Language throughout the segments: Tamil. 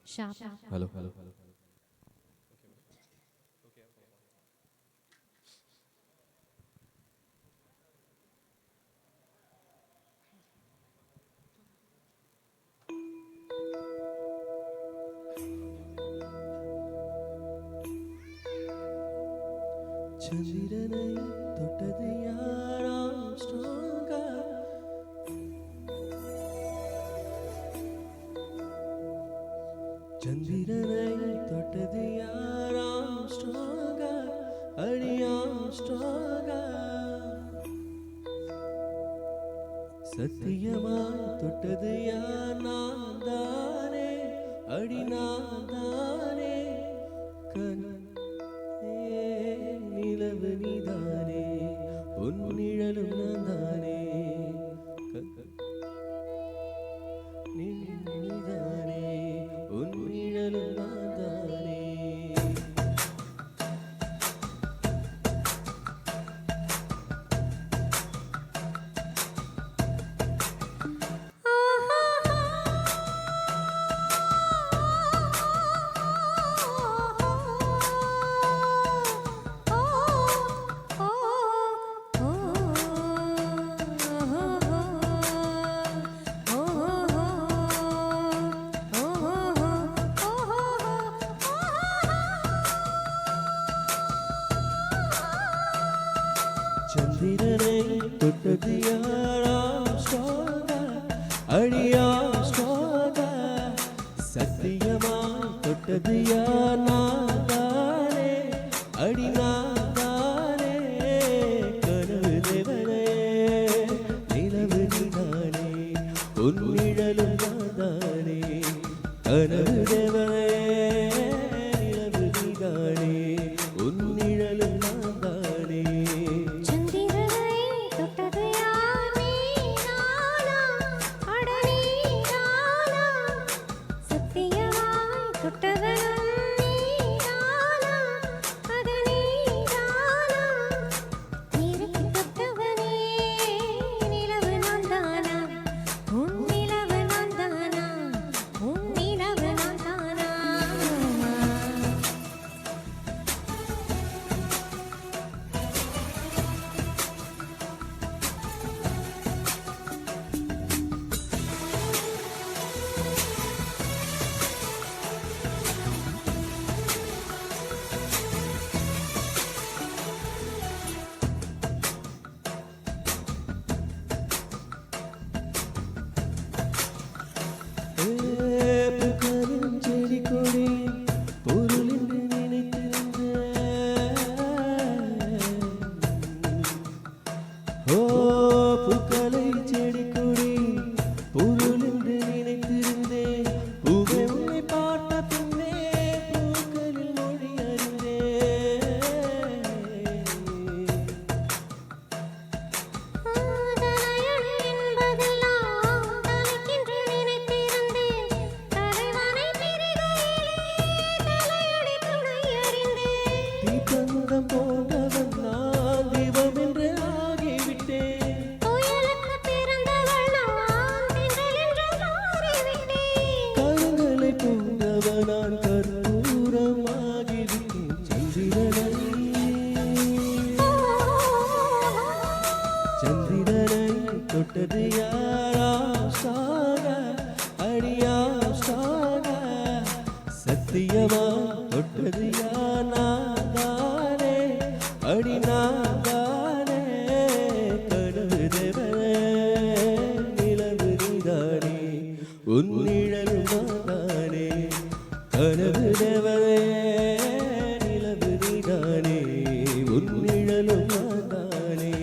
Sharp. Hello, hello, hello. சந்திரனை தொட்டது யாராம் ஸ்ட்ராங்கா சந்திரனை தொட்டது யாராம் ஸ்ட்ராங்கா அடியாம் ஸ்ட்ராங்கா சத்தியமாய் தொட்டது யார் நான் தானே அடி நான் தானே நிலவு நீதானே உன் நிழலும் நான் தானே நீதானே உன் நிழலும் நான் தானே சந்திரனை தொட்டது யாராம் ஸ்ட்ராங்கா அடியாம் ஸ்ட்ராங்கா சத்தியமாய் தொட்டது யார் நான் தானே அடி நான் தானே கனவு தேவனே நிலவு நீதானே உன் நிழலும் நான் தானே கனவு தேவனே நிலவு நீதானே உன் நிழலும் நான் தானே தொட்டது யாராம் ஸ்ட்ராங்கா அடியாம் ஸ்ட்ராங்கா சத்தியமா தொட்டது யார் நான் தானே அடி நான் தானே கனவு தேவனே நிலவு நீதானே உன் நிழலும் நான் தானே கனவு தேவனே நிலவு நீதானே உன் நிழலும் நான் தானே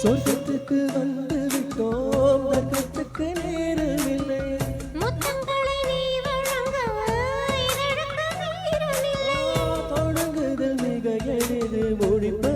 சொர்க்கத்துக்கு வந்து விட்டோம் தர்க்கத்துக்கு நேரமில்லை முத்தங்களை நீ வழங்க இதழுக்கு நேரமில்லை தொடங்குதல் மிக எளிது முடிப்பது